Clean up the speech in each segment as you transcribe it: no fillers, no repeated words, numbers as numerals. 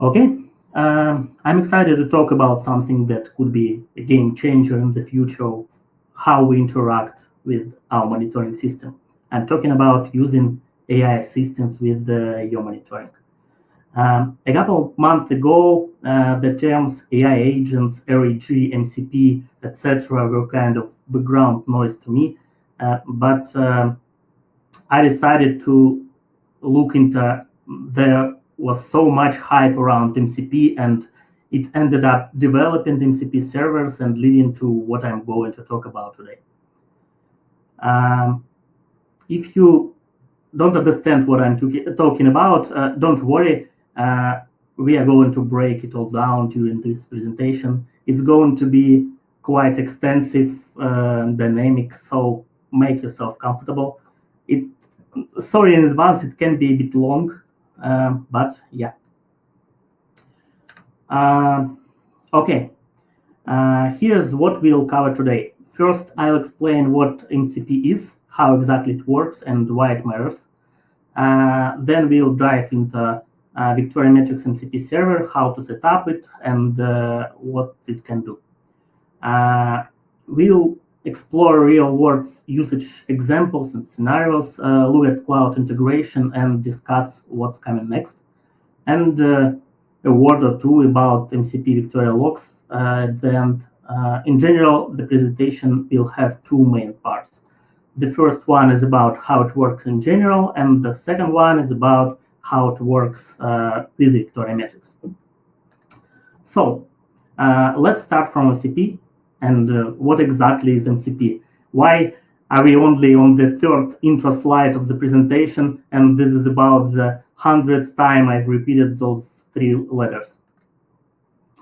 Okay, I'm excited to talk about something that could be a game changer in the future of how we interact with our monitoring system. I'm talking about using AI assistance with your monitoring. A couple of months ago, the terms AI agents, RAG, MCP, etc., were kind of background noise to me, but I decided to look into there was so much hype around MCP, and it ended up developing MCP servers and leading to what I'm going to talk about today. If you don't understand what I'm talking about, don't worry. We are going to break it all down during this presentation. It's going to be quite extensive, dynamic, so make yourself comfortable. Sorry in advance, it can be a bit long, but yeah. Okay, here's what we'll cover today. First, I'll explain what MCP is, how exactly it works, and why it matters. Then we'll dive into Victoria Metrics MCP server, how to set up it, and what it can do. We'll explore real-world usage examples and scenarios, look at cloud integration, and discuss what's coming next. And a word or two about MCP Victoria logs at the end. In general, the presentation will have two main parts. The first one is about how it works in general, and the second one is about how it works with Victoria Metrics. So let's start from MCP and what exactly is MCP. Why are we only on the third intro slide of the presentation, and this is about the 100th time I've repeated those three letters.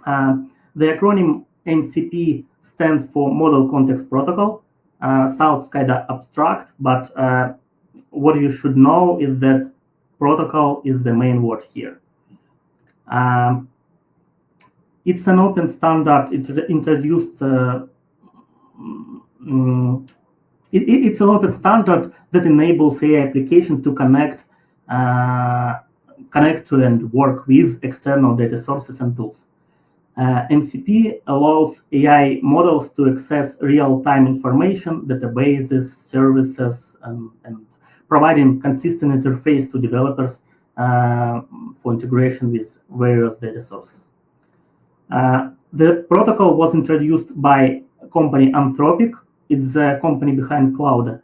The acronym MCP stands for Model Context Protocol. Sounds kind of abstract, but what you should know is that protocol is the main word here. It's an open standard. It's an open standard that enables AI application to connect to and work with external data sources and tools. MCP allows AI models to access real-time information, databases, services, and providing consistent interface to developers for integration with various data sources. The protocol was introduced by company Anthropic. It's a company behind Cloud.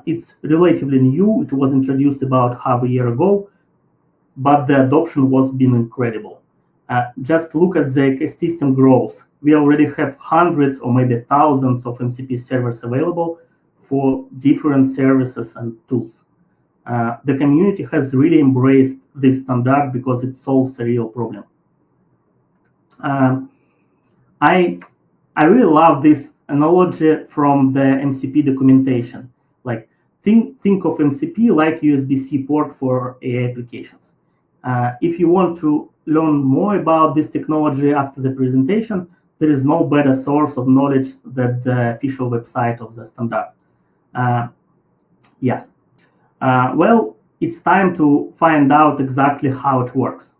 It's relatively new. It was introduced about half a year ago, but the adoption was been incredible. Just look at the ecosystem growth. We already have hundreds or maybe thousands of MCP servers available for different services and tools. The community has really embraced this standard because it solves a real problem. I really love this analogy from the MCP documentation. Like think of MCP like USB-C port for AI applications. If you want to learn more about this technology after the presentation, there is no better source of knowledge than the official website of the standard. Well, it's time to find out exactly how it works.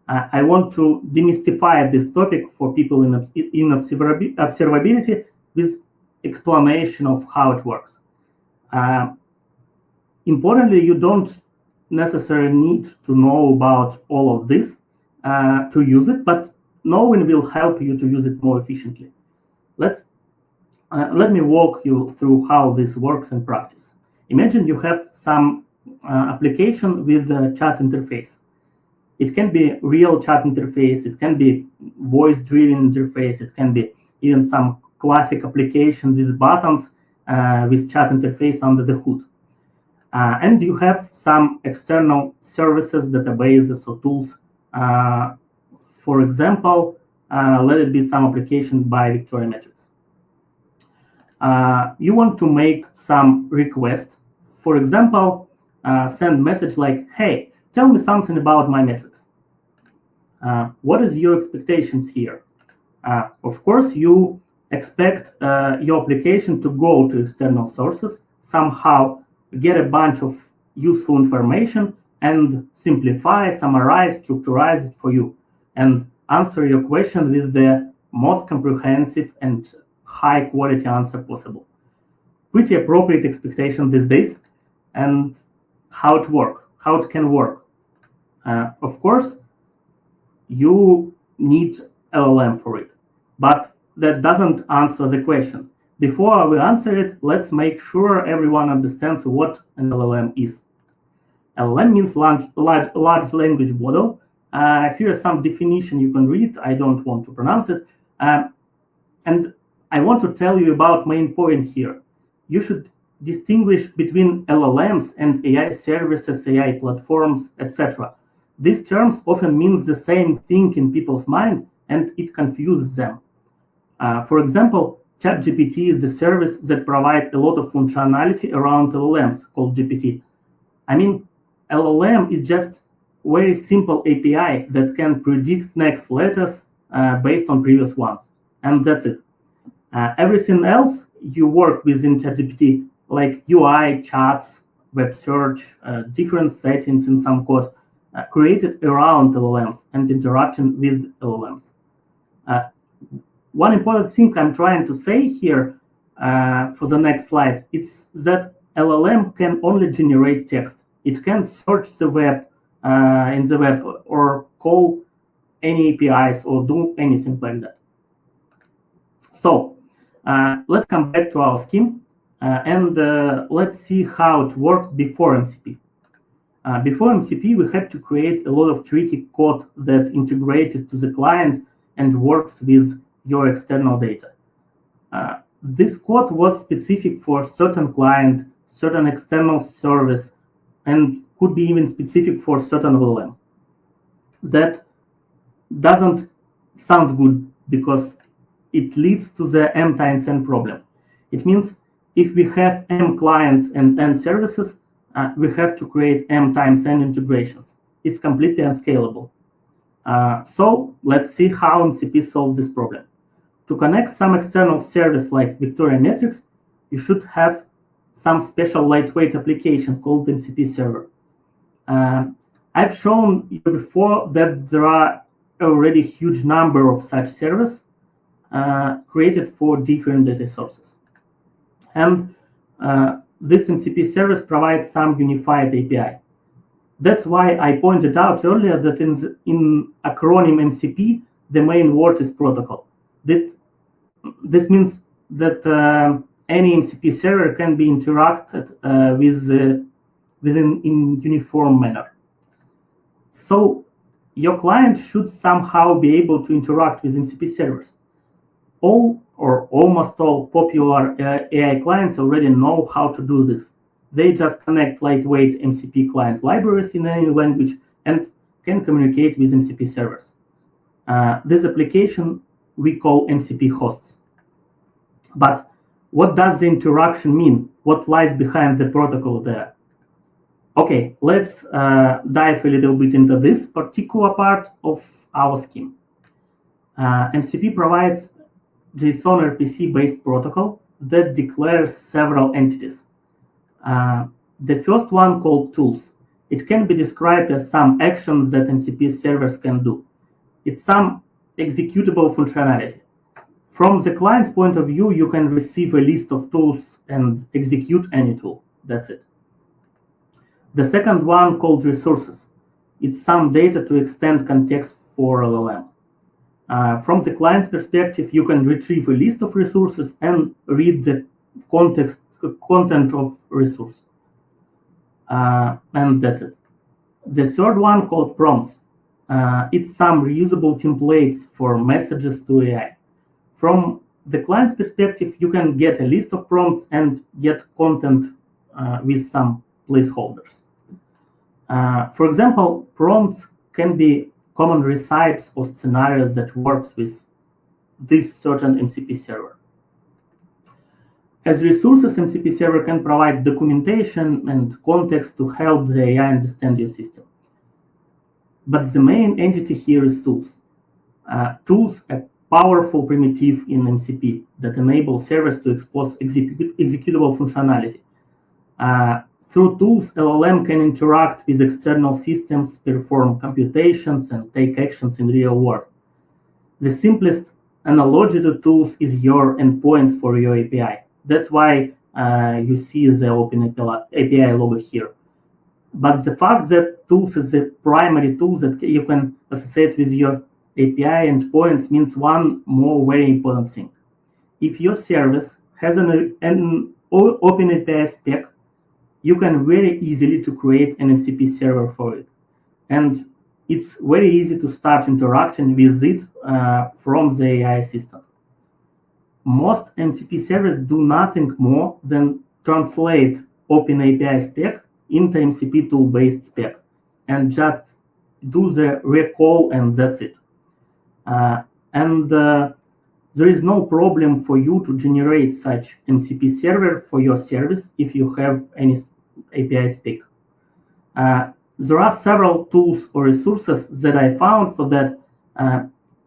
I want to demystify this topic for people in observability with explanation of how it works. Importantly, you don't necessarily need to know about all of this to use it, but knowing will help you to use it more efficiently. Let me walk you through how this works in practice. Imagine you have some application with a chat interface. It can be real chat interface, it can be voice-driven interface, it can be even some classic application with buttons with chat interface under the hood. And you have some external services, databases, or tools. For example, let it be some application by Victoria Metrics. You want to make some request. For example, send message like, hey, tell me something about my metrics. What is your expectations here? Of course, you expect your application to go to external sources, somehow get a bunch of useful information, and simplify, summarize, structurize it for you, and answer your question with the most comprehensive and high quality answer possible. Pretty appropriate expectation these days. And how it can work. Of course, you need LLM for it, but that doesn't answer the question. Before we answer it, let's make sure everyone understands what an LLM is. LLM means large language model. Here is some definition you can read. I don't want to pronounce it. And I want to tell you about main point here. You should distinguish between LLMs and AI services, AI platforms, etc. These terms often mean the same thing in people's mind, and it confuses them. For example, ChatGPT is a service that provides a lot of functionality around LLMs called GPT. I mean, LLM is just very simple API that can predict next letters based on previous ones, and that's it. Everything else you work with in ChatGPT, like UI, chats, web search, different settings in some code, created around LLMs and interaction with LLMs. One important thing I'm trying to say here for the next slide, it's that LLM can only generate text. It can search the web in the web or call any APIs or do anything like that. So let's come back to our scheme and let's see how it worked before MCP. Before MCP, we had to create a lot of tricky code that integrated to the client and works with your external data. This code was specific for certain client, certain external service, and could be even specific for certain LLM. That doesn't sound good because it leads to the M times N problem. It means if we have M clients and N services, we have to create M times N integrations. It's completely unscalable. So let's see how MCP solves this problem. To connect some external service like Victoria Metrics, you should have some special lightweight application called MCP server. I've shown you before that there are already a huge number of such servers created for different data sources. And this MCP service provides some unified API. That's why I pointed out earlier that in acronym MCP, the main word is protocol. This means that any MCP server can be interacted within in uniform manner. So your client should somehow be able to interact with MCP servers. All or almost all popular AI clients already know how to do this. They just connect lightweight MCP client libraries in any language and can communicate with MCP servers. This application we call MCP hosts. But what does the interaction mean? What lies behind the protocol there? Okay, let's dive a little bit into this particular part of our scheme. MCP provides JSON RPC-based protocol that declares several entities. The first one called tools. It can be described as some actions that MCP servers can do. It's some executable functionality. From the client's point of view, you can receive a list of tools and execute any tool. That's it. The second one called resources. It's some data to extend context for LLM. From the client's perspective, you can retrieve a list of resources and read the content of resource. And that's it. The third one called prompts. It's some reusable templates for messages to AI. From the client's perspective, you can get a list of prompts and get content with some placeholders. For example, prompts can be common recipes or scenarios that works with this certain MCP server. As resources, MCP server can provide documentation and context to help the AI understand your system. But the main entity here is tools. Tools, a powerful primitive in MCP that enable servers to expose executable functionality. Through tools, LLM can interact with external systems, perform computations, and take actions in real world. The simplest analogy to tools is your endpoints for your API. That's why you see the OpenAPI logo here. But the fact that tools is the primary tool that you can associate with your API endpoints means one more very important thing. If your service has an OpenAPI spec, you can very easily to create an MCP server for it. And it's very easy to start interacting with it from the AI system. Most MCP servers do nothing more than translate OpenAPI spec into MCP tool-based spec and just do the recall, and that's it. There is no problem for you to generate such MCP server for your service if you have any API spec. There are several tools or resources that I found for that,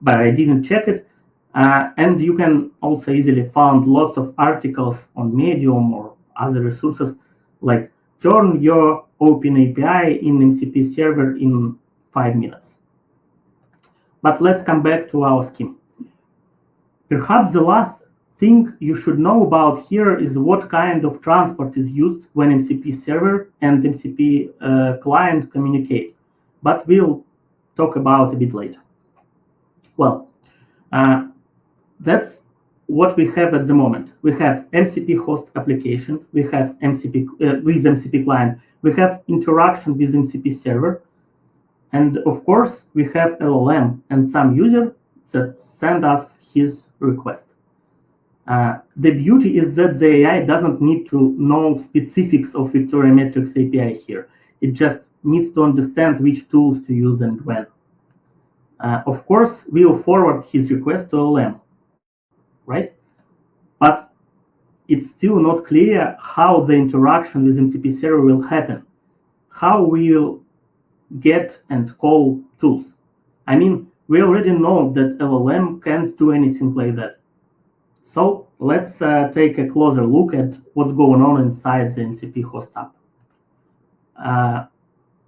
but I didn't check it. And you can also easily find lots of articles on Medium or other resources, like turn your OpenAPI in MCP server in 5 minutes. But let's come back to our scheme. Perhaps the last thing you should know about here is what kind of transport is used when MCP server and MCP client communicate. But we'll talk about it a bit later. Well, that's what we have at the moment. We have MCP host application, we have MCP with MCP client, we have interaction with MCP server, and of course we have LLM and some user that send us his request. The beauty is that the AI doesn't need to know specifics of Victoria Metrics API here. It just needs to understand which tools to use and when. Of course, we will forward his request to LLM, right? But it's still not clear how the interaction with MCP server will happen, how we will get and call tools. I mean, we already know that LLM can't do anything like that. So let's take a closer look at what's going on inside the MCP host app.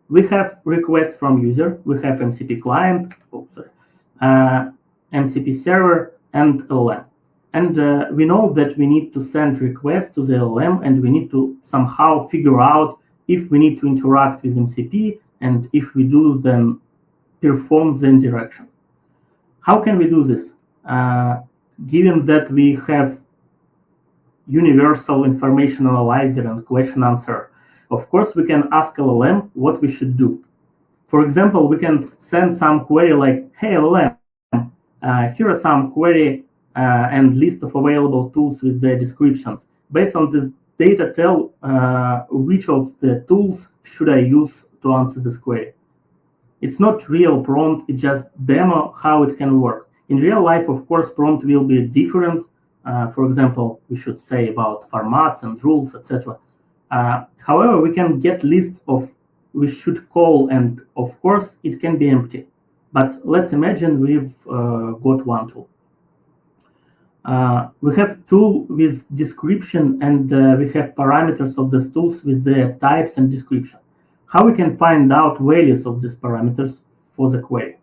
We have requests from user, we have MCP client, MCP server, and LLM. And we know that we need to send requests to the LLM, and we need to somehow figure out if we need to interact with MCP, and if we do, then perform the interaction. How can we do this? Given that we have universal information analyzer and question answer, of course, we can ask LLM what we should do. For example, we can send some query like, hey, LLM, here are some query and list of available tools with their descriptions. Based on this data, tell which of the tools should I use to answer this query. It's not real prompt, it's just demo how it can work. In real life, of course, prompt will be different. For example, we should say about formats and rules, etc. However, we can get list of we should call, and of course, it can be empty. But let's imagine we've got one tool. We have tool with description, and we have parameters of these tools with their types and description. How we can find out values of these parameters for the query?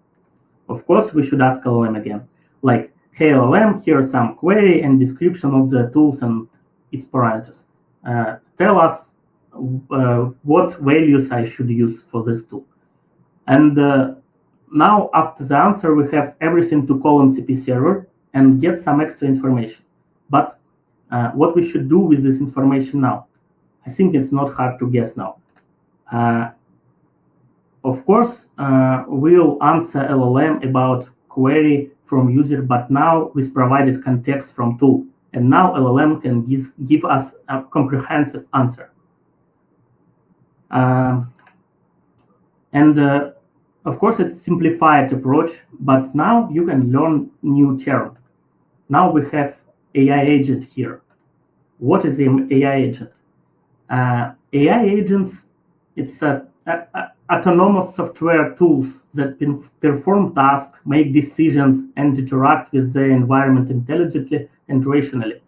Of course, we should ask LLM again, like, hey LLM, here are some query and description of the tools and its parameters. Tell us what values I should use for this tool. And now, after the answer, we have everything to call MCP server and get some extra information. But what we should do with this information now? I think it's not hard to guess now. Of course, we'll answer LLM about query from user, but now with provided context from tool. And now LLM can give us a comprehensive answer. Of course, it's simplified approach, but now you can learn new term. Now we have AI agent here. What is an AI agent? AI agents, it's autonomous software tools that perform tasks, make decisions, and interact with the environment intelligently and rationally.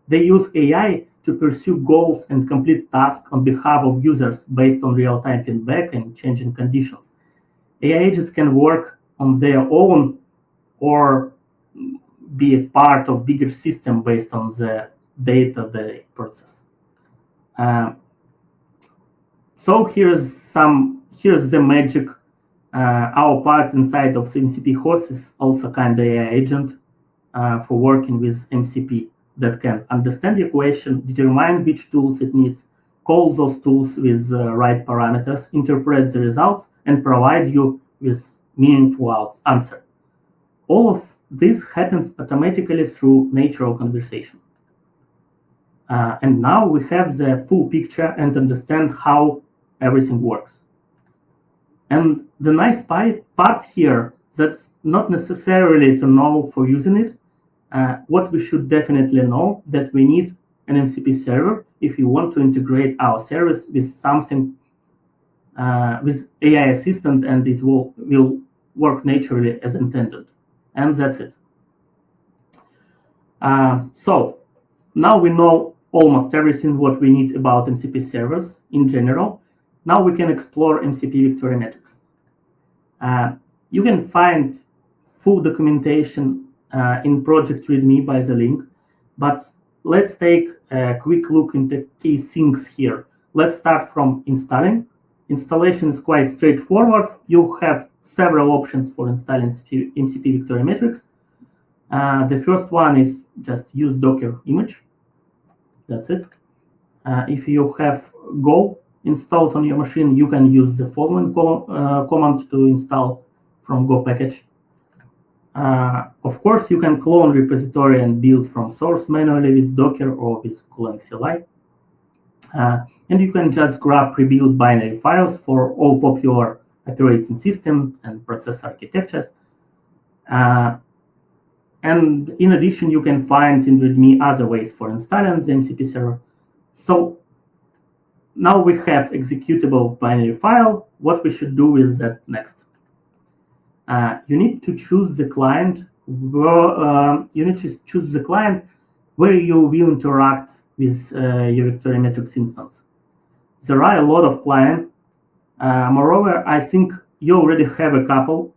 They use AI to pursue goals and complete tasks on behalf of users based on real-time feedback and changing conditions. AI agents can work on their own or be a part of bigger system based on the data they process. So here's the magic. Our part inside of MCP host is also kind of AI agent for working with MCP that can understand your question, determine which tools it needs, call those tools with the right parameters, interpret the results, and provide you with meaningful answer. All of this happens automatically through natural conversation. And now we have the full picture and understand how everything works. And the nice part here, that's not necessarily to know for using it. What we should definitely know that we need an MCP server if you want to integrate our service with something, with AI assistant, and it will work naturally as intended. And that's it. So now we know almost everything what we need about MCP servers in general. Now we can explore MCP victoriometrics. You can find full documentation in project README by the link, but let's take a quick look into key things here. Let's start from installing. Installation is quite straightforward. You have several options for installing MCP victoriometrics. The first one is just use Docker image. That's it. If you have Go installed on your machine, you can use the following command to install from Go package. Of course, you can clone repository and build from source manually with Docker or with cooling CLI. And you can just grab pre-built binary files for all popular operating system and process architectures. And in addition, you can find in README other ways for installing the MCP server. So now we have executable binary file. What we should do with that next? You need to choose the client. Where you will interact with your victoriometrics instance. There are a lot of clients. Moreover, I think you already have a couple.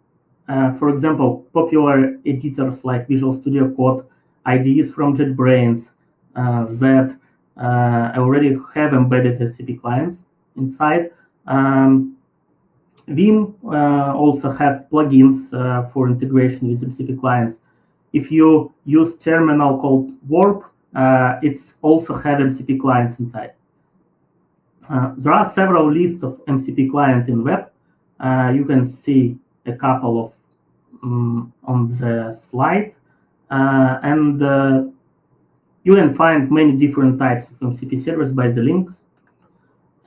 For example, popular editors like Visual Studio Code, IDEs from JetBrains, that already have embedded MCP clients inside. Vim also have plugins for integration with MCP clients. If you use terminal called Warp, it's also have MCP clients inside. There are several lists of MCP clients in web. You can see a couple of on the slide, and you can find many different types of MCP servers by the links.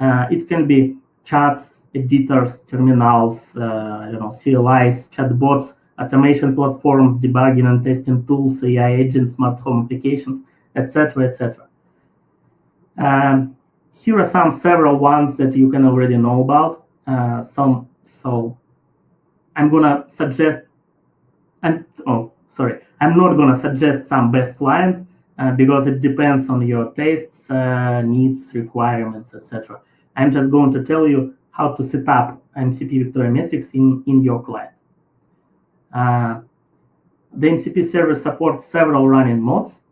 It can be chats, editors, terminals, CLIs, chatbots, automation platforms, debugging and testing tools, AI agents, smart home applications, etc., etc. Here are several ones that you can already know about. So I'm gonna suggest, I'm not gonna suggest some best client because it depends on your tastes, needs, requirements, etc. I'm just going to tell you how to set up MCP victoriometrics in your client. The MCP server supports several running modes.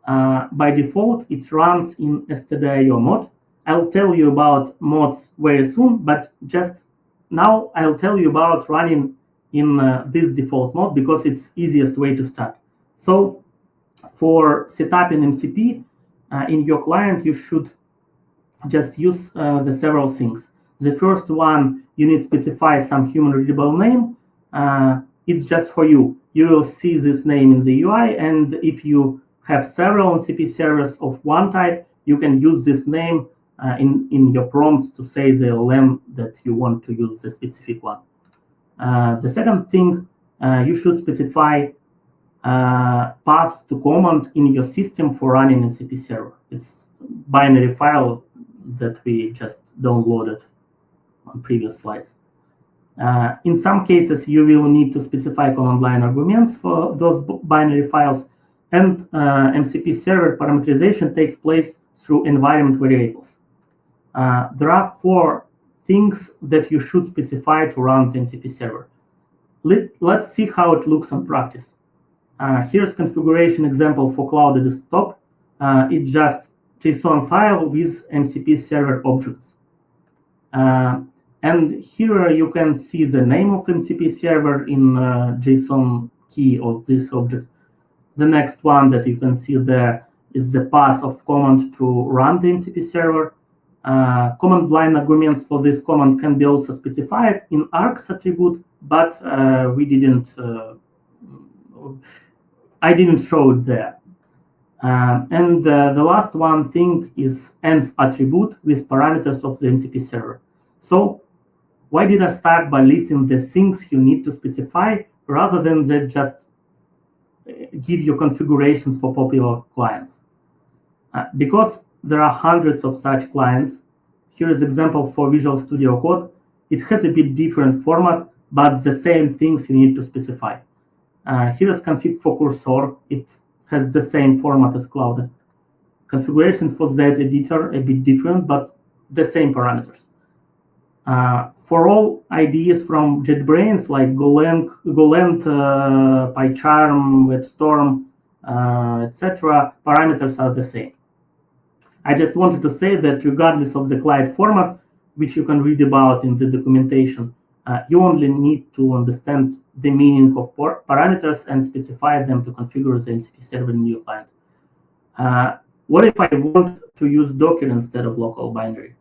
By default, it runs in std.io mode. I'll tell you about mods very soon, but just now I'll tell you about running in this default mode because it's easiest way to start. So for setuping MCP in your client, you should just use the several things. The first one, you need to specify some human readable name. It's just for you. You will see this name in the UI, and if you have several MCP servers of one type, you can use this name in your prompts to say the LLM that you want to use the specific one. The second thing, you should specify paths to command in your system for running MCP server. It's binary file that we just downloaded on previous slides. In some cases, you will need to specify command line arguments for those binary files. And MCP server parameterization takes place through environment variables. There are 4 things that you should specify to run the MCP server. Let's see how it looks in practice. Here's configuration example for cloud desktop. It's just JSON file with MCP server objects. And here you can see the name of MCP server in JSON key of this object. The next one that you can see there is the path of command to run the MCP server. Command line arguments for this command can be also specified in args attribute, but I didn't show it there. And the last one thing is env attribute with parameters of the MCP server. So why did I start by listing the things you need to specify rather than just give you configurations for popular clients? Because there are hundreds of such clients. Here is an example for Visual Studio Code. It has a bit different format, but the same things you need to specify. Here is config for cursor. It has the same format as Cloud. Configurations for that editor a bit different, but the same parameters. For all IDEs from JetBrains like Golang, PyCharm, WebStorm, etc., parameters are the same. I just wanted to say that regardless of the client format, which you can read about in the documentation, you only need to understand the meaning of parameters and specify them to configure the MCP server in your client. What if I want to use Docker instead of local binary?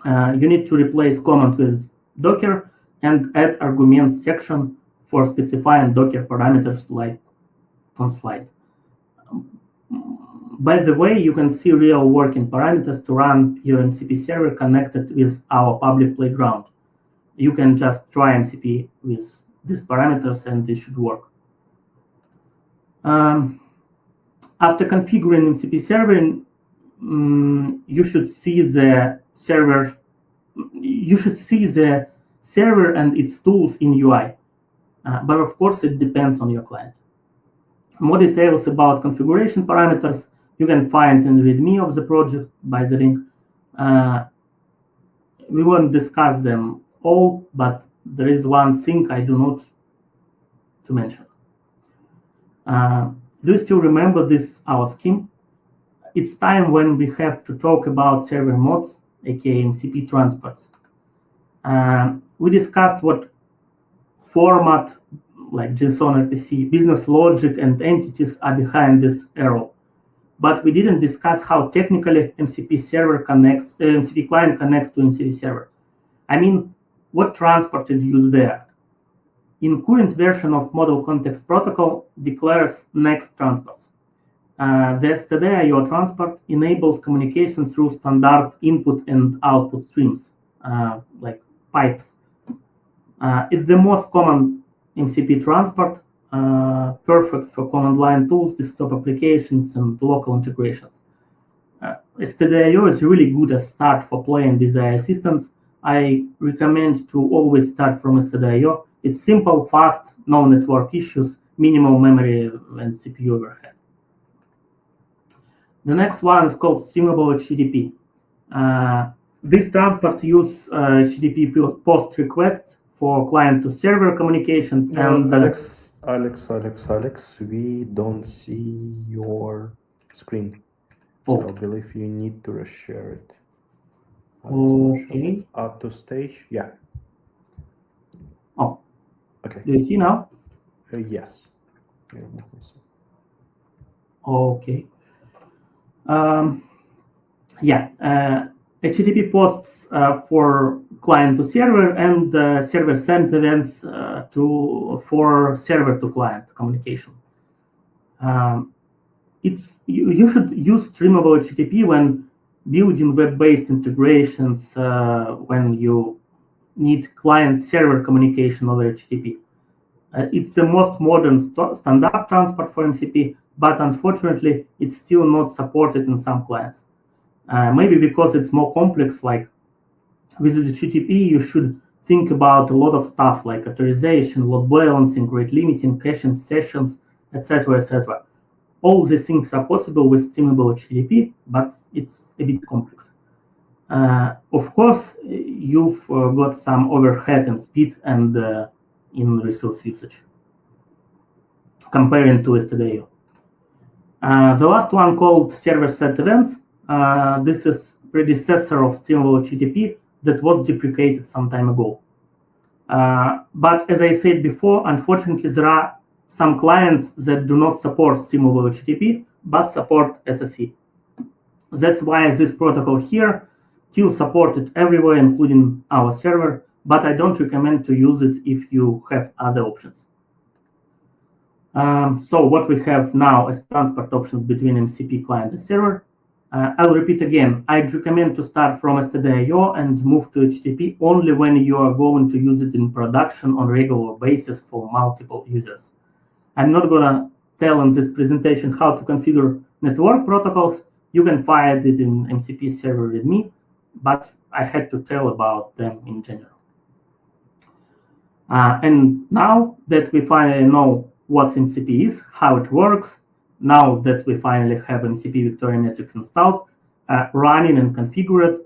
You need to replace command with Docker and add arguments section for specifying Docker parameters like on slide. By the way, you can see real working parameters to run your MCP server connected with our public playground. You can just try MCP with these parameters and it should work. After configuring MCP server, you should see the server and its tools in UI. But of course, it depends on your client. More details about configuration parameters you can find in README of the project by the link. We won't discuss them all, but there is one thing I do not to mention. Do you still remember this our scheme? It's time when we have to talk about server modes, aka MCP transports. We discussed what format like JSON RPC, business logic, and entities are behind this arrow. But we didn't discuss how technically MCP client connects to MCP server. I mean, what transport is used there? In current version of Model Context Protocol declares next transports. The std.io transport enables communication through standard input and output streams, like pipes. It's the most common MCP transport, perfect for command line tools, desktop applications, and local integrations. std.io is really good as start for playing with AI systems. I recommend to always start from std.io. It's simple, fast, no network issues, minimal memory and CPU overhead. The next one is called Streamable HTTP. This transport uses HTTP post request for client to server communication. And Alex, we don't see your screen. So I believe you need to reshare it. Okay. Add to stage, yeah. Oh, okay. Do you see now? Yes. Okay. HTTP posts for client to server and server send events for server to client communication. You should use streamable HTTP when building web-based integrations when you need client-server communication over HTTP. It's the most modern standard transport for MCP, but unfortunately, it's still not supported in some clients. Maybe because it's more complex, like with HTTP, you should think about a lot of stuff like authorization, load balancing, rate limiting, caching sessions, etc., etc. All these things are possible with streamable HTTP, but it's a bit complex. Of course, you've got some overhead in speed and in resource usage comparing to STDIO. The last one called server-side events. This is predecessor of streamable HTTP that was deprecated some time ago. But as I said before, unfortunately, there are some clients that do not support streamable HTTP, but support SSE. That's why this protocol here still supported everywhere, including our server, but I don't recommend to use it if you have other options. So what we have now is transport options between MCP client and server. I'll repeat again, I'd recommend to start from stdio and move to HTTP only when you are going to use it in production on a regular basis for multiple users. I'm not gonna tell in this presentation how to configure network protocols. You can find it in MCP server README, but I had to tell about them in general. And now that we finally know what MCP is, how it works, now that we finally have MCP Victoria Metrics installed, running and configured,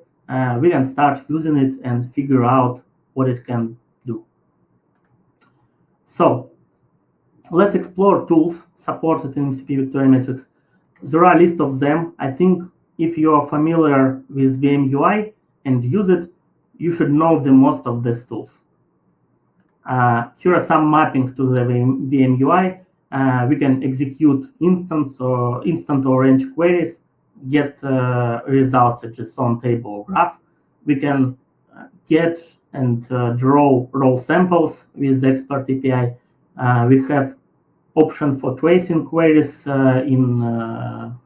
we can start using it and figure out what it can do. So let's explore tools supported in MCP Victoria Metrics. There are a list of them. I think if you are familiar with VM-UI and use it, you should know the most of these tools. Here are some mapping to the VM-UI. We can execute instant or range queries, get results such as on table or graph. We can get and draw raw samples with the expert API. We have option for tracing queries in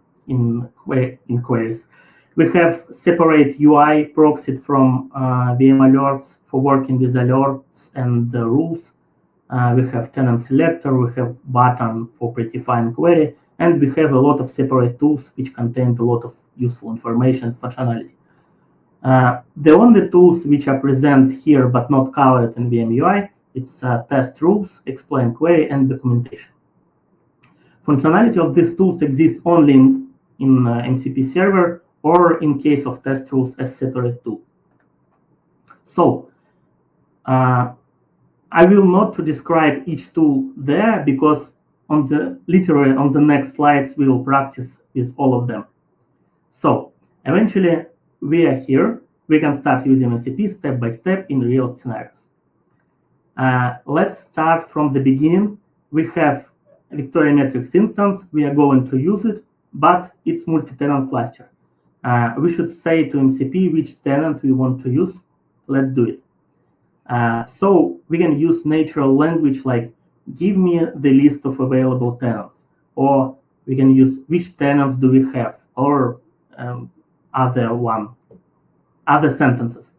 queries. We have separate UI proxied from VM alerts for working with alerts and rules. We have tenant selector, we have button for predefined query, and we have a lot of separate tools which contain a lot of useful information functionality. The only tools which are present here but not covered in VM-UI, it's test rules, explain query, and documentation. Functionality of these tools exists only in MCP server or in case of test rules as separate tool. So I will not describe each tool there because literally on the next slides we will practice with all of them. So eventually we are here. We can start using MCP step by step in real scenarios. Let's start from the beginning. We have Victoria Metrics instance. We are going to use it, but it's multi-tenant cluster. We should say to MCP which tenant we want to use. Let's do it. So we can use natural language like give me the list of available tenants, or we can use which tenants do we have, or other sentences.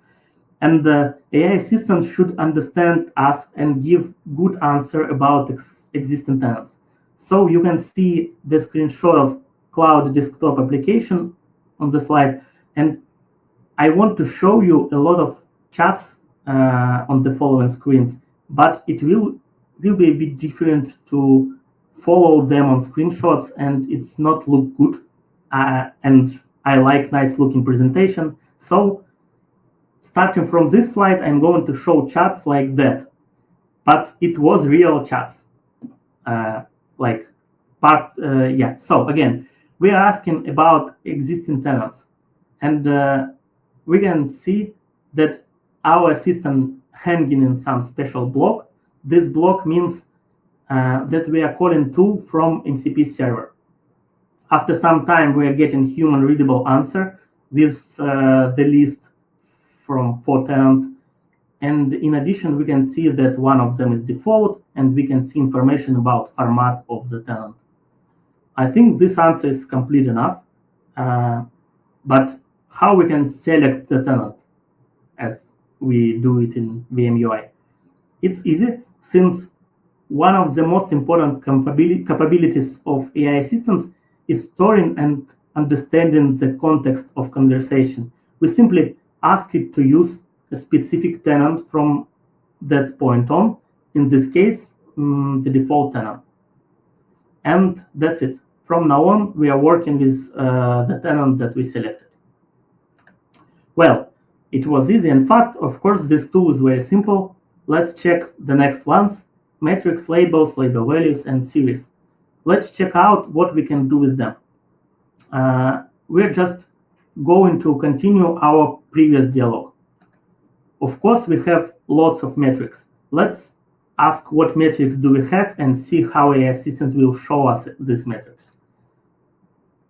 And the AI assistant should understand us and give good answer about existing tenants. So you can see the screenshot of cloud desktop application on the slide. And I want to show you a lot of chats on the following screens, but it will be a bit different to follow them on screenshots, and it's not look good. And I like nice looking presentation. So starting from this slide, I'm going to show chats like that, but it was real chats. So again, we are asking about existing tenants, and we can see that our assistant hanging in some special block. This block means that we are calling tool from MCP server. After some time, we are getting human readable answer with the list from 4 tenants. And in addition, we can see that one of them is default, and we can see information about format of the tenant. I think this answer is complete enough. But how we can select the tenant as we do it in VM-UI? It's easy, since one of the most important capabilities of AI assistants is storing and understanding the context of conversation. We simply ask it to use a specific tenant from that point on, in this case, the default tenant. And that's it. From now on, we are working with the tenant that we selected. Well, it was easy and fast. Of course, this tool is very simple. Let's check the next ones: metrics, labels, label values, and series. Let's check out what we can do with them. We're just going to continue our previous dialogue. Of course, we have lots of metrics. Let's ask what metrics do we have and see how AI Assistant will show us these metrics.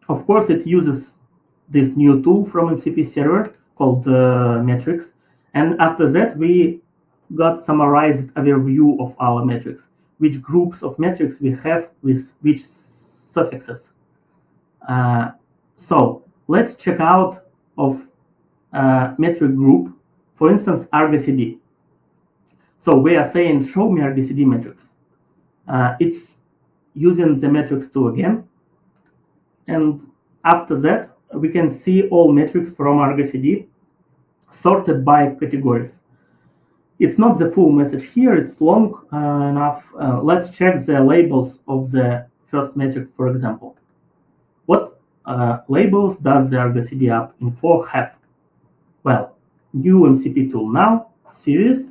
Of course, it uses this new tool from MCP server called metrics. And after that, we got summarized overview of our metrics, which groups of metrics we have with which suffixes. So let's check out of metric group, for instance, argcd. So we are saying, show me argcd metrics. It's using the metrics tool again. And after that, we can see all metrics from argcd sorted by categories. It's not the full message here, it's long enough. Let's check the labels of the first metric, for example. What labels does the argcd app info have? Well, new MCP tool now, series,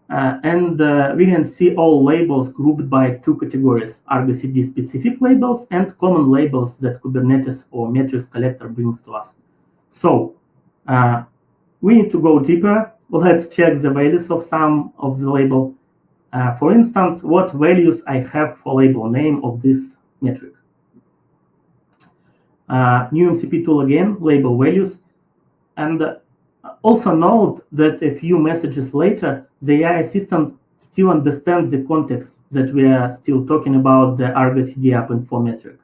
and we can see all labels grouped by two categories: argcd specific labels and common labels that Kubernetes or metrics collector brings to us. So we need to go deeper. Let's check the values of some of the label. For instance, what values I have for label name of this metric. New MCP tool again, label values. And also note that a few messages later, the AI assistant still understands the context that we are still talking about the argcd app info metric.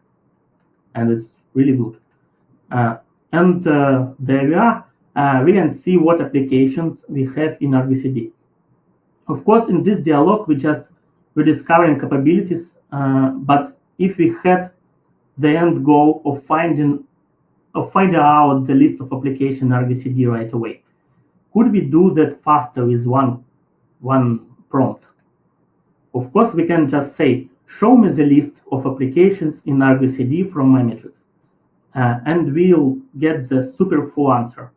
And it's really good. There we are. We can see what applications we have in argcd. Of course, in this dialog, we're discovering capabilities, but if we had the end goal of finding out the list of application argcd right away, could we do that faster with one prompt? Of course, we can just say, show me the list of applications in argcd from my metrics, and we'll get the super full answer.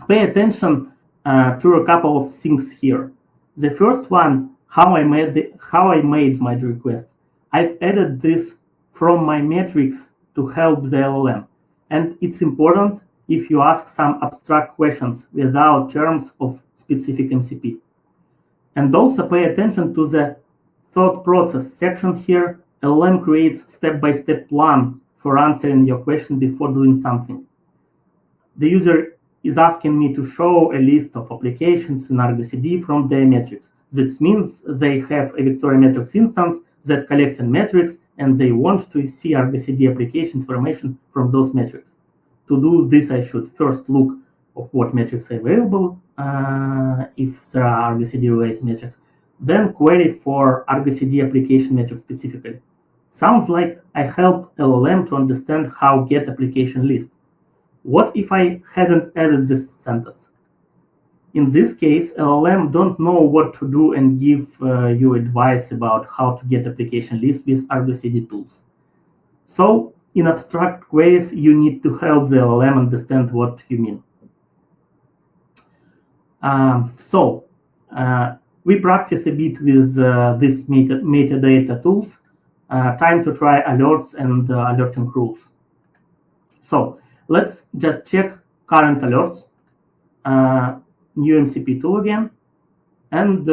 Pay attention to a couple of things here. The first one, how I made my request. I've added this from my metrics to help the LLM, and it's important if you ask some abstract questions without terms of specific MCP. And also pay attention to the thought process section here. LLM creates step-by-step plan for answering your question before doing something. The user is asking me to show a list of applications in argcd from their metrics. That means they have a Victoria Metrics instance that collects metrics, and they want to see argcd application information from those metrics. To do this, I should first look at what metrics are available, if there are argcd-related metrics, then query for argcd application metrics specifically. Sounds like I help LLM to understand how get application list. What if I hadn't added this sentence? In this case, LLM don't know what to do and give you advice about how to get application list with argcd tools. So in abstract queries, you need to help the LLM understand what you mean. We practice a bit with these metadata tools. Time to try alerts and alerting rules. So let's just check current alerts. New MCP tool again, and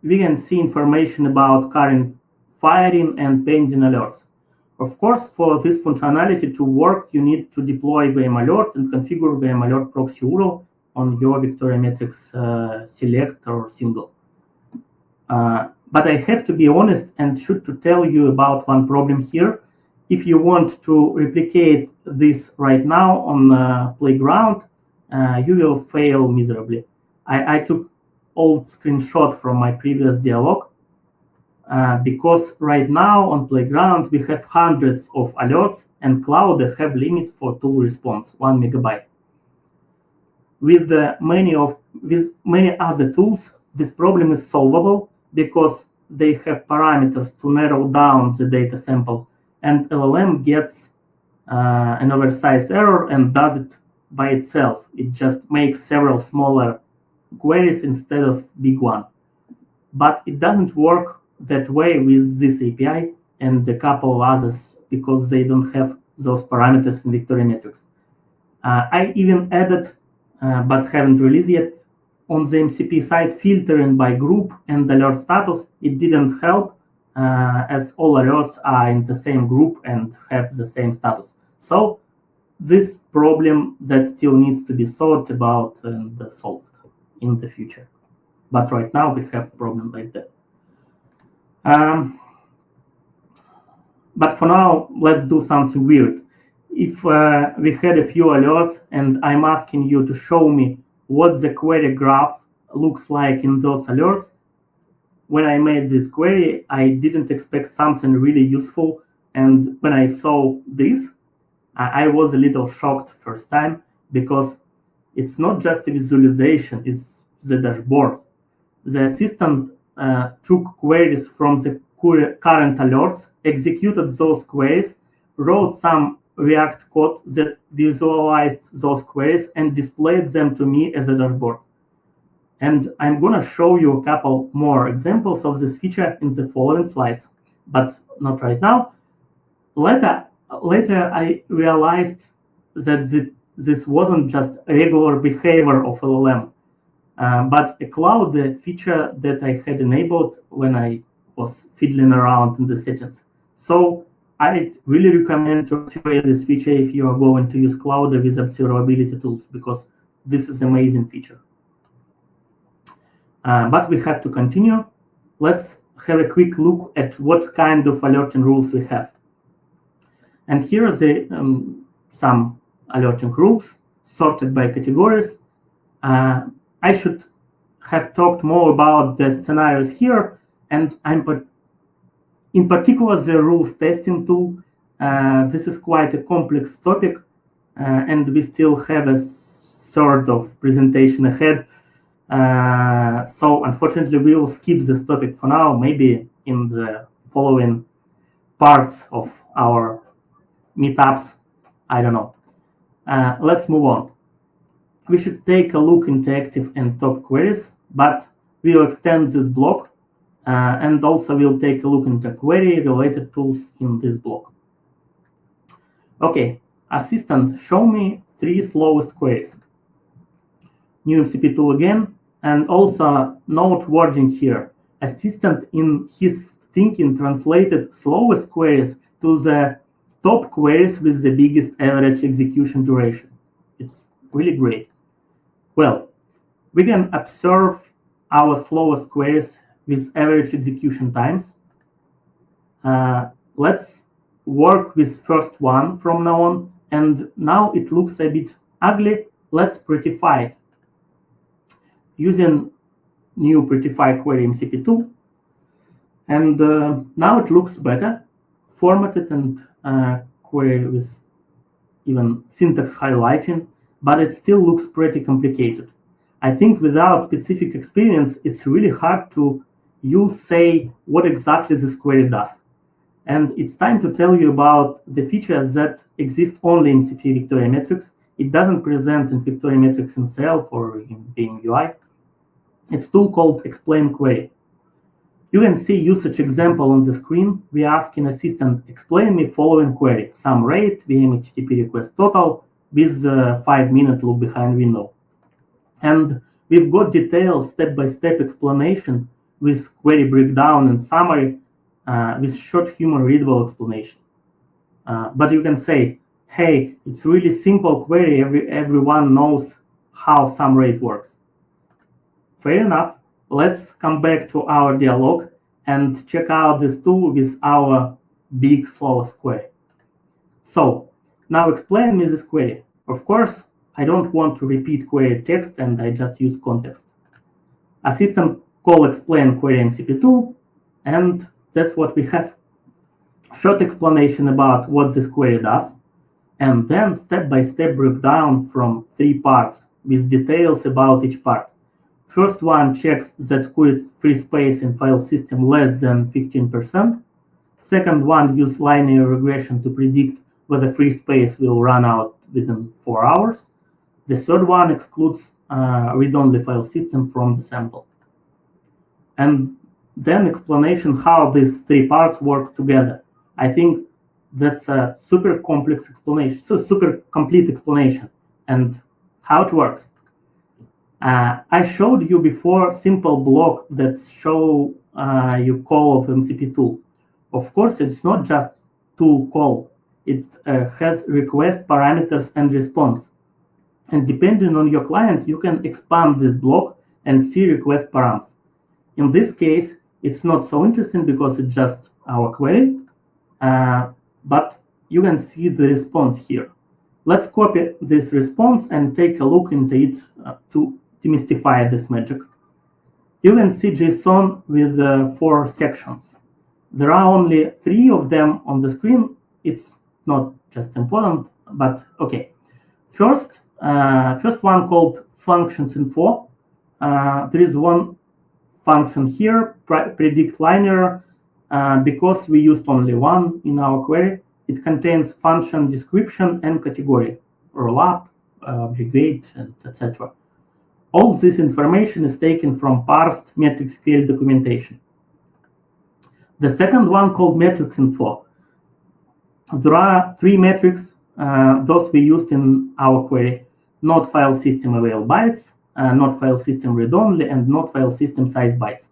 we can see information about current firing and pending alerts. Of course, for this functionality to work, you need to deploy VM-alert and configure VM-alert proxy URL on your Victoria Metrics select or single. But I have to be honest and should to tell you about one problem here. If you want to replicate this right now on Playground, you will fail miserably. I took old screenshot from my previous dialogue because right now on Playground we have hundreds of alerts, and Cloud have limit for tool response 1 megabyte. With many other tools, this problem is solvable because they have parameters to narrow down the data sample, and LLM gets an oversized error and does it by itself. It just makes several smaller queries instead of big one. But it doesn't work that way with this API and a couple of others because they don't have those parameters in Victorimetrics. I even added, but haven't released yet, on the MCP side filtering by group and alert status. It didn't help as all alerts are in the same group and have the same status. So this problem that still needs to be thought about and solved in the future. But right now we have a problem like that. But for now, let's do something weird. If we had a few alerts and I'm asking you to show me what the query graph looks like in those alerts, when I made this query, I didn't expect something really useful. And when I saw this, I was a little shocked first time because it's not just a visualization, it's the dashboard. The assistant took queries from the current alerts, executed those queries, wrote some React code that visualized those queries and displayed them to me as a dashboard. And I'm going to show you a couple more examples of this feature in the following slides, but not right now. Later I realized that this wasn't just regular behavior of LLM, but a cloud feature that I had enabled when I was fiddling around in the settings. So I really recommend to activate this feature if you are going to use cloud with observability tools, because this is an amazing feature. But we have to continue. Let's have a quick look at what kind of alerting rules we have. And here are some alerting rules sorted by categories. I should have talked more about the scenarios here, and in particular the rules testing tool. This is quite a complex topic, and we still have a sort of presentation ahead. So unfortunately, we will skip this topic for now, maybe in the following parts of our meetups. I don't know. Let's move on. We should take a look into active and top queries, but we'll extend this block, and also we'll take a look into query-related tools in this block. Okay, assistant, show me 3 slowest queries. New MCP tool again, and also note wording here. Assistant in his thinking translated slowest queries to the top queries with the biggest average execution duration. It's really great. Well, we can observe our slowest queries with average execution times. Let's work with first one from now on, and now it looks a bit ugly. Let's prettify it. Using new prettify query MCP tool, and now it looks better, formatted and query with even syntax highlighting, but it still looks pretty complicated. I think without specific experience, it's really hard to say what exactly this query does. And it's time to tell you about the feature that exists only in MCP Victorimetrics. It doesn't present in Victorimetrics itself or in Beam UI. It's a tool called Explain Query. You can see usage example on the screen. We ask an assistant, explain me following query, some rate, VM HTTP request total, with 5-minute look behind window. And we've got detailed step-by-step explanation with query breakdown and summary with short human readable explanation. But you can say, hey, it's really simple query. Everyone knows how some rate works. Fair enough. Let's come back to our dialog and check out this tool with our big slowest query. So now explain me this query. Of course, I don't want to repeat query text, and I just use context. Assistant call explain query MCP tool, and that's what we have. Short explanation about what this query does, and then step-by-step breakdown from 3 parts with details about each part. First one checks that query free space in file system less than 15%. Second one uses linear regression to predict whether free space will run out within 4 hours. The third one excludes read-only file system from the sample. And then explanation how these three parts work together. I think that's a super complex explanation, so super complete explanation, and how it works. I showed you before simple block that show you call of MCP tool. Of course, it's not just tool call. It has request parameters and response. And depending on your client, you can expand this block and see request params. In this case, it's not so interesting because it's just our query, but you can see the response here. Let's copy this response and take a look into it to demystify this magic. You can see JSON with 4 sections. There are only 3 of them on the screen. It's not just important, but okay. First one called functions info. There is one function here, predict linear, because we used only one in our query. It contains function description and category, rollup, brigade, and etc. All this information is taken from parsed metric scale documentation. The second one called metrics info. There are 3 metrics, those we used in our query: not file system avail bytes, not file system read only, and not file system size bytes.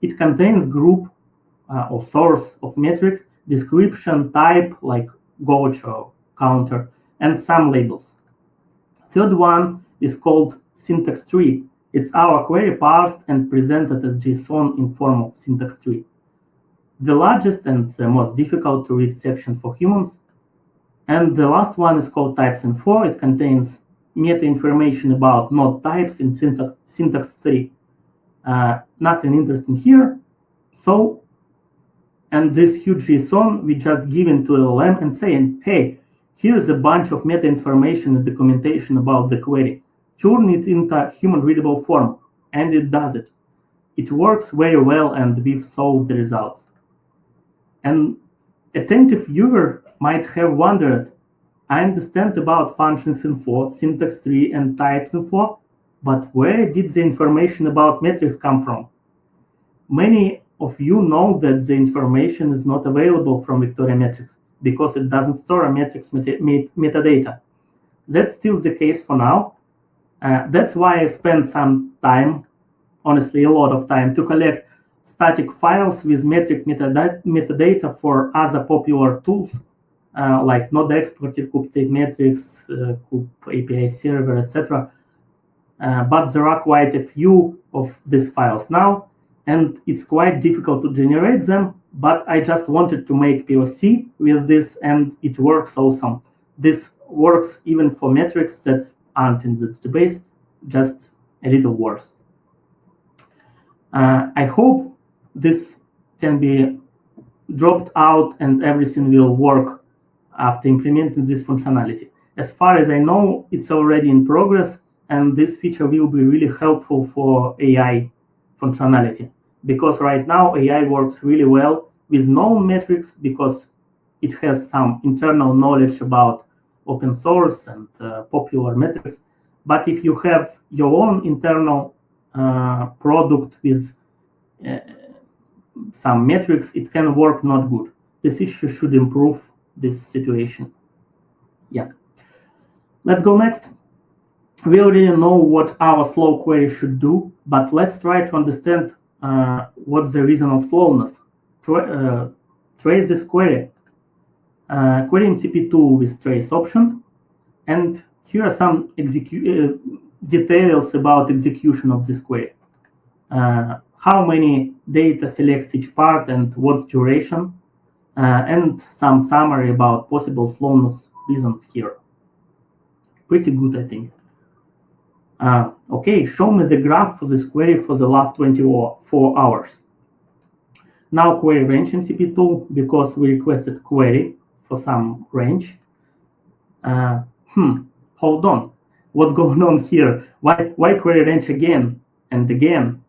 It contains group or source of metric, description, type like gauge or counter, and some labels. Third one is called syntax tree. It's our query parsed and presented as JSON in form of syntax tree. The largest and the most difficult to read section for humans. And the last one is called types info. It contains meta information about node types in syntax tree. Nothing interesting here. So, and this huge JSON we just give into LLM and saying, hey, here's a bunch of meta information and documentation about the query. Turn it into human readable form, and it does it. It works very well, and we saw the results. An attentive viewer might have wondered, I understand about functions info, syntax tree, and types info, but where did the information about metrics come from? Many of you know that the information is not available from Victoria Metrics because it doesn't store a metrics metadata. That's still the case for now. That's why I spent some time, honestly a lot of time, to collect static files with metric metadata for other popular tools like Node Exporter, Kube State Metrics, Kube API Server, etc. But there are quite a few of these files now, and it's quite difficult to generate them, but I just wanted to make POC with this, and it works awesome. This works even for metrics that aren't in the database, just a little worse. I hope this can be dropped out and everything will work after implementing this functionality. As far as I know, it's already in progress, and this feature will be really helpful for AI functionality, because right now AI works really well with known metrics because it has some internal knowledge about open source and popular metrics. But if you have your own internal product with some metrics, it can work not good. This issue should improve this situation. Yeah. Let's go next. We already know what our slow query should do, but let's try to understand what's the reason of slowness. Trace this query. Query MCP tool with trace option. And here are some details about execution of this query. How many data selects each part and what's duration, and some summary about possible slowness reasons here. Pretty good, I think. Okay, show me the graph for this query for the last 24 hours. Now query range MCP tool, because we requested query for some range. Hold on. What's going on here? Why query range again? and again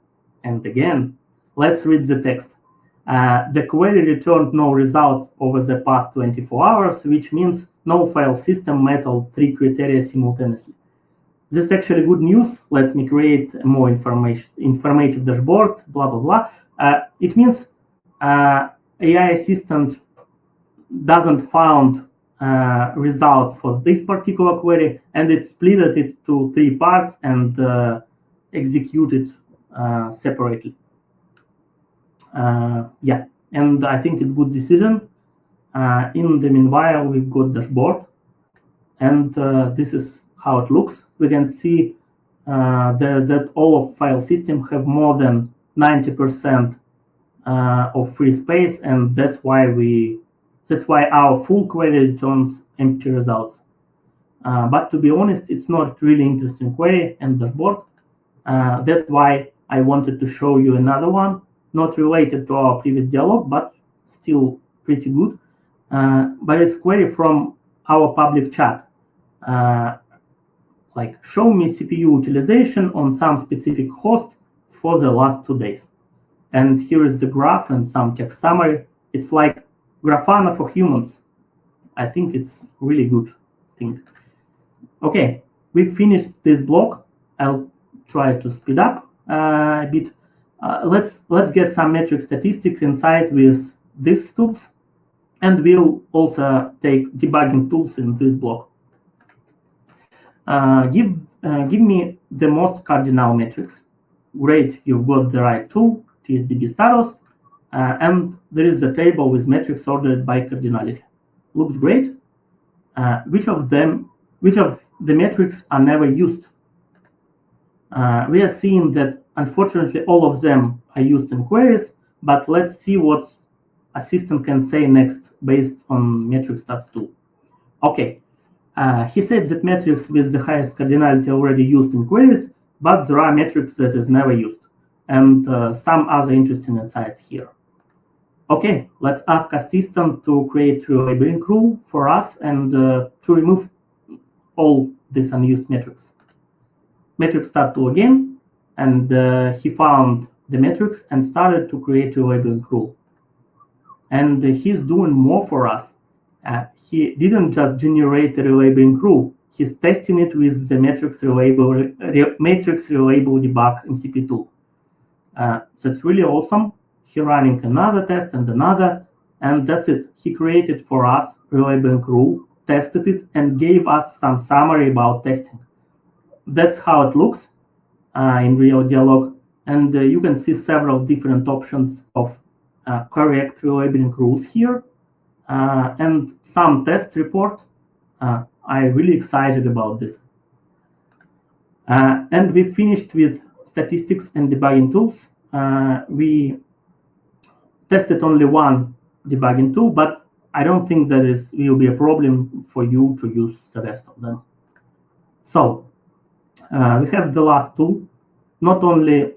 and again. Let's read the text. The query returned no results over the past 24 hours, which means no file system met all 3 criteria simultaneously. This is actually good news. Let me create a more informative dashboard, blah, blah, blah. It means AI assistant doesn't found results for this particular query, and it split it to 3 parts and executed separately. Yeah, and I think it's a good decision. In the meanwhile, we've got dashboard, and this is how it looks. We can see that all of file systems have more than 90% of free space, and that's why our full query returns empty results. But to be honest, it's not really interesting query and dashboard. That's why I wanted to show you another one, not related to our previous dialogue, but still pretty good. But it's query from our public chat. Like, show me CPU utilization on some specific host for the last 2 days. And here is the graph and some text summary. It's like Grafana for humans. I think it's really good thing. Okay, we finished this block. I'll try to speed up a bit. Let's get some metric statistics inside with these tools, and we'll also take debugging tools in this block. Give me the most cardinal metrics. Great, you've got the right tool, TSDB status, and there is a table with metrics ordered by cardinality. Looks great. Which of the metrics are never used? We are seeing that unfortunately all of them are used in queries, but let's see what assistant can say next based on metric stats tool. Okay, he said that metrics with the highest cardinality are already used in queries, but there are metrics that is never used, and some other interesting insights here. Okay, let's ask assistant to create relabeling rule for us and to remove all these unused metrics. Metric start tool again, and he found the metrics and started to create a labeling rule. And he's doing more for us. He didn't just generate a relabeling rule, he's testing it with the matrix relabel debug MCP tool. That's really awesome. He running another test and another, and that's it. He created for us relabeling rule, tested it, and gave us some summary about testing. That's how it looks in real dialog, and you can see several different options of correct relabeling rules here, and some test report. I'm really excited about this. And we finished with statistics and debugging tools. We tested only one debugging tool, but I don't think that will be a problem for you to use the rest of them. So we have the last tool. Not only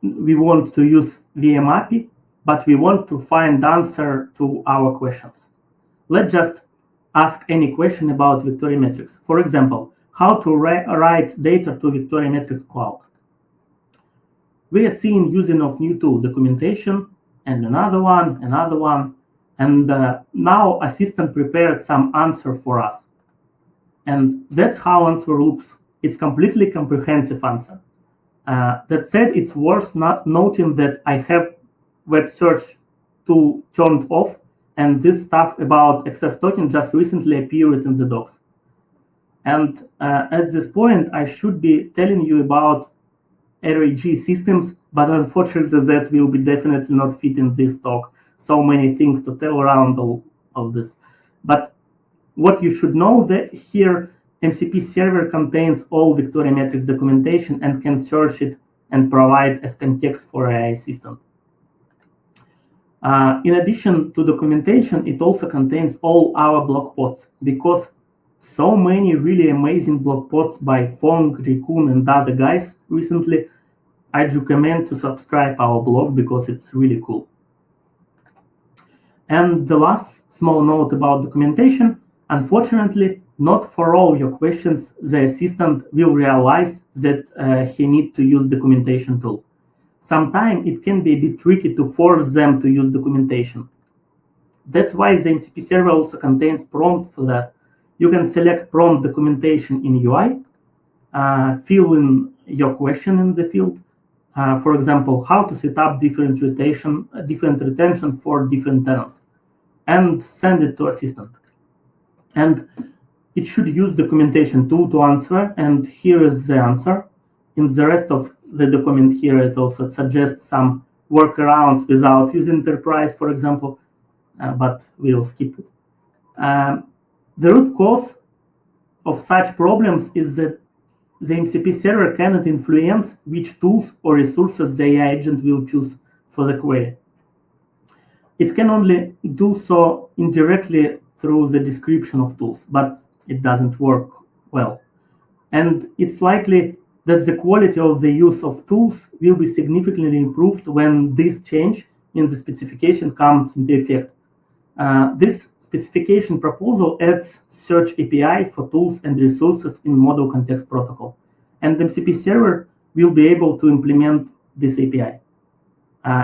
we want to use VM API, but we want to find answer to our questions. Let's just ask any question about Victorimetrics. For example, how to write data to Victorimetrics Cloud. We are seeing using of new tool documentation and another one, and now assistant prepared some answer for us. And that's how answer looks. It's completely comprehensive answer. That said, it's worth noting that I have web search tool turned off, and this stuff about access token just recently appeared in the docs. And at this point, I should be telling you about RAG systems, but unfortunately that will be definitely not fit in this talk. So many things to tell around all this. But what you should know that here, MCP server contains all Victorimetrics documentation and can search it and provide as context for AI assistant. In addition to documentation, it also contains all our blog posts, because so many really amazing blog posts by Fong, Rikun, and other guys recently. I'd recommend to subscribe our blog because it's really cool. And the last small note about documentation, unfortunately, not for all your questions the assistant will realize that he needs to use documentation tool. Sometimes it can be a bit tricky to force them to use documentation. That's why the MCP server also contains prompt for that. You can select prompt documentation in UI, fill in your question in the field. For example, how to set up different retention for different tenants, and send it to assistant. And it should use documentation tool to answer, and here is the answer. In the rest of the document here, it also suggests some workarounds without using enterprise, for example, but we'll skip it. The root cause of such problems is that the MCP server cannot influence which tools or resources the AI agent will choose for the query. It can only do so indirectly through the description of tools, but it doesn't work well. And it's likely that the quality of the use of tools will be significantly improved when this change in the specification comes into effect. This specification proposal adds search API for tools and resources in model context protocol, and MCP server will be able to implement this API.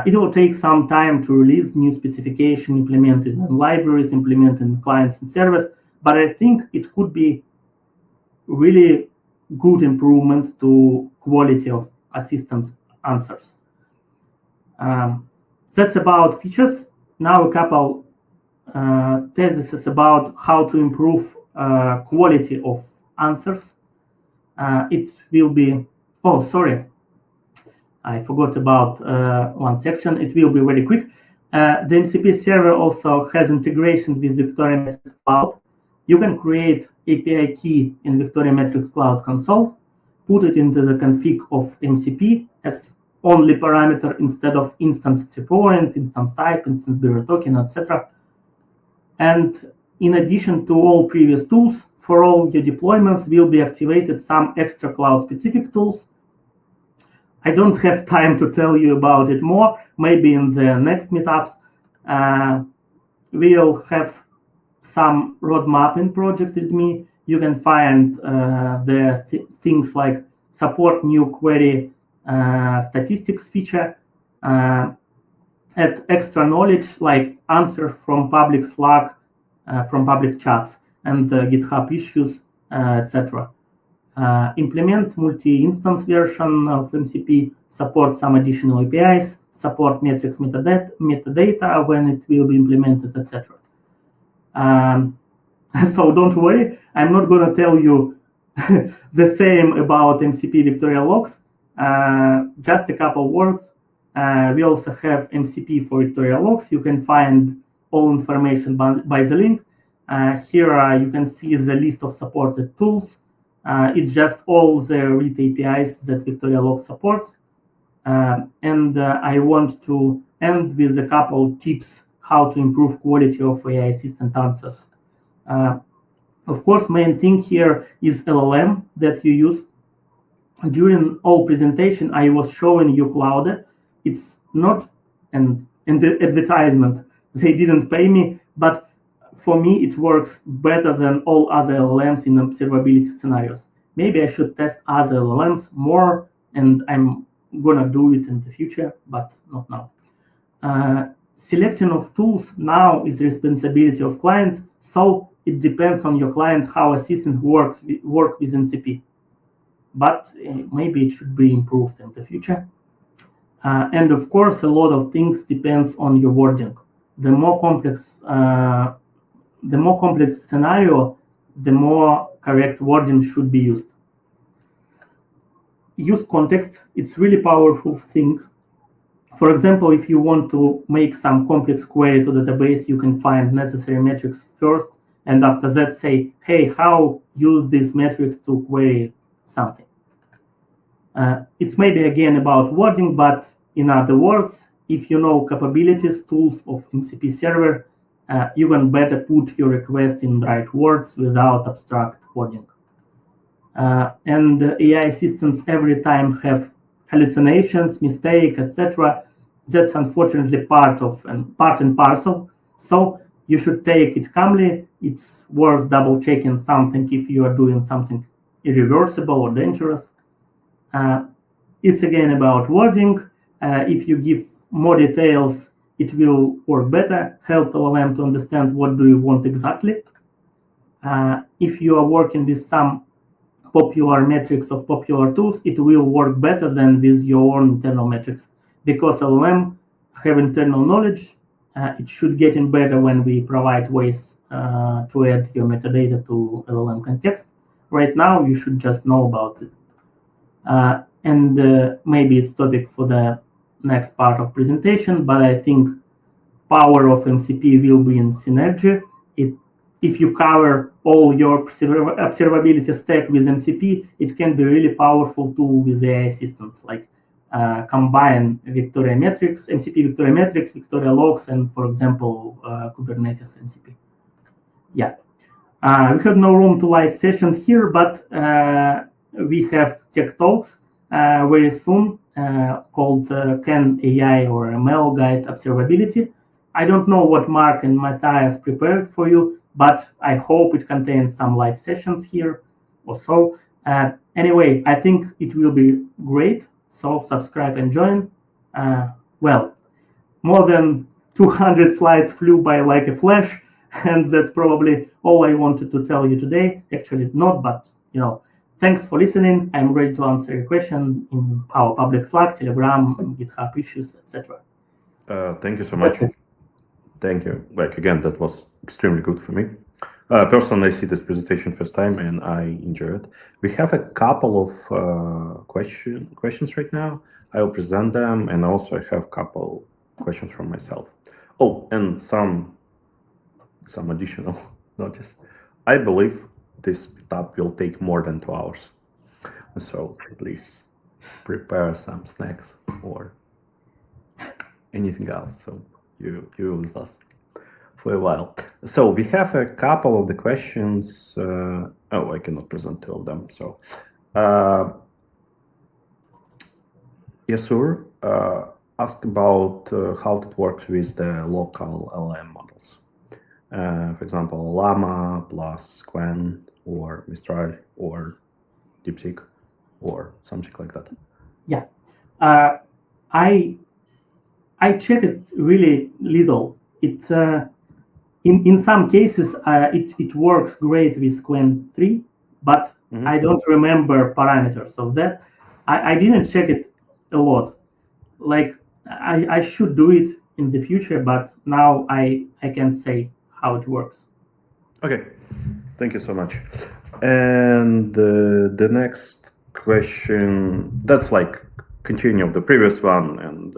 It will take some time to release new specification, implemented in libraries, implemented in clients and servers, but I think it could be really good improvement to quality of assistance answers. That's about features. Now a couple theses about how to improve quality of answers. It will be, oh, sorry, I forgot about one section. It will be very quick. The MCP server also has integration with Victoria Metrics Cloud. You can create API key in Victoria Metrics Cloud console, put it into the config of MCP as only parameter instead of instance point, instance type, instance bearer token, etc. And in addition to all previous tools, for all your deployments will be activated some extra cloud-specific tools. I don't have time to tell you about it more. Maybe in the next meetups, we'll have some roadmap in Project README. You can find the things like support new query statistics feature, add extra knowledge like answers from public Slack, from public chats, and GitHub issues, etc. Implement multi-instance version of MCP, support some additional APIs, support metrics metadata when it will be implemented, etc. So don't worry, I'm not going to tell you the same about MCP Victoria Logs. Just a couple words. We also have MCP for Victoria Logs. You can find all information by the link. Here you can see the list of supported tools. It's just all the read APIs that Victoria Logs supports. And I want to end with a couple tips how to improve quality of AI assistant answers. Of course, main thing here is LLM that you use. During all presentation, I was showing you Cloud. It's not an advertisement. They didn't pay me, but for me, it works better than all other LLMs in observability scenarios. Maybe I should test other LLMs more, and I'm gonna do it in the future, but not now. Selecting of tools now is the responsibility of clients, so it depends on your client how assistant work with MCP. But maybe it should be improved in the future. And of course, a lot of things depends on your wording. The more complex scenario, the more correct wording should be used. Use context. It's really powerful thing. For example, if you want to make some complex query to database, you can find necessary metrics first, and after that say, hey, how use these metrics to query something. It's maybe again about wording, but in other words, if you know capabilities, tools of MCP server, you can better put your request in the right words without abstract wording. And AI assistants every time have hallucinations, mistake, etc. That's unfortunately part and parcel. So you should take it calmly. It's worth double checking something if you are doing something irreversible or dangerous. It's again about wording. If you give more details, it will work better, help LLM to understand what do you want exactly. If you are working with some popular metrics of popular tools, it will work better than with your own internal metrics, because LLM have internal knowledge. It should get in better when we provide ways to add your metadata to LLM context. Right now, you should just know about it. And maybe it's topic for the next part of presentation, but I think power of MCP will be in synergy. If you cover all your observability stack with MCP, it can be really powerful tool with AI assistants, like combine Victoria metrics, MCP Victoria metrics, Victoria logs, and for example, Kubernetes MCP. Yeah, we have no room to live sessions here, but we have tech talks very soon called Can AI or ML Guide Observability. I don't know what Mark and Matthias prepared for you, but I hope it contains some live sessions here or so. Anyway, I think it will be great. So subscribe and join. Well, more than 200 slides flew by like a flash, and that's probably all I wanted to tell you today. Actually, not, but thanks for listening. I'm ready to answer your question in our public Slack, Telegram, GitHub issues, etc. Thank you so much. Thank you. Again, that was extremely good for me. Personally, I see this presentation first time and I enjoy it. We have a couple of questions right now. I will present them, and also I have a couple questions from myself. Oh, and some additional notice. I believe this meetup will take more than 2 hours. So please prepare some snacks or anything else. So you will with us for a while. So we have a couple of the questions. I cannot present 2 of them. So Yasur asked about how it works with the local LLM models. For example, Llama plus Qwen or Mistral or DeepSeek or something like that. Yeah, I checked it really little. It in some cases it works great with Qwen 3, but I don't remember parameters of that. I didn't check it a lot. Like I should do it in the future, but now I can't say how it works. Okay, thank you so much. And the next question, that's like continuing of the previous one, and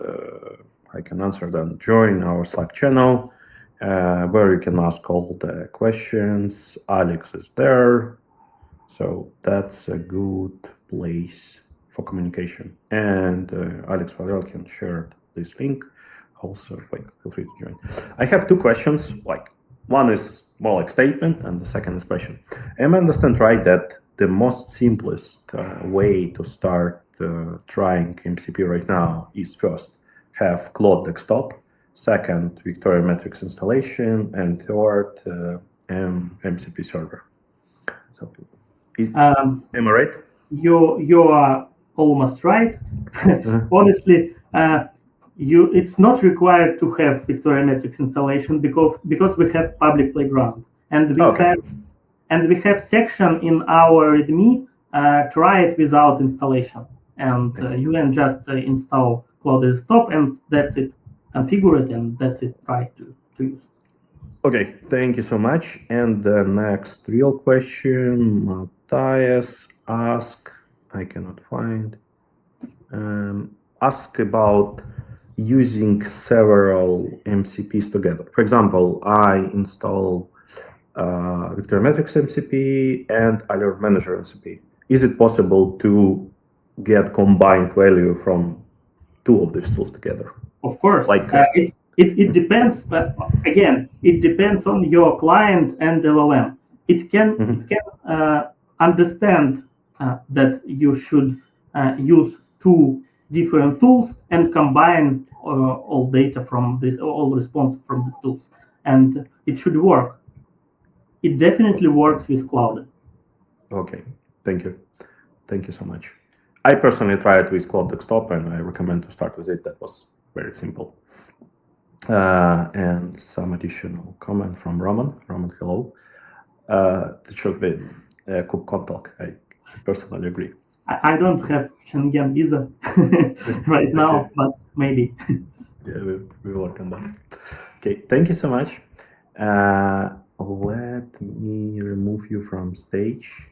I can answer them. Join our Slack channel where you can ask all the questions. Alex is there, so that's a good place for communication. And Alex Varel can share this link. Also, feel free to join. I have 2 questions. One is more like statement, and the second is question. Am I understand right that the most simplest way to start trying MCP right now is first have Claude desktop, second Victoria metrics installation, and third MCP server? So, am I right? You are almost right. Honestly, it's not required to have Victoria metrics installation because we have public playground, and we have section in our README. Try it without installation, and you can just install Cloud Desktop, and that's it. Configure it, and that's it. Try to use. Okay, thank you so much. And the next real question, Matthias asked, I cannot find, ask about using several MCPs together. For example, I install Victoria Metrics MCP and Alert Manager MCP. Is it possible to get combined value from 2 of these tools together? Of course. It depends, but again, it depends on your client and LLM. It can understand that you should use 2 different tools and combine all data from all response from these tools. and it should work. It definitely works with Cloud. Okay, thank you. Thank you so much. I personally tried with Cloud Desktop, and I recommend to start with it. That was very simple. And some additional comment from Roman. Roman, hello. It should be a kub talk. I personally agree. I don't have Schengen either right now, but maybe. Yeah, we work on that. Okay, thank you so much. Let me remove you from stage.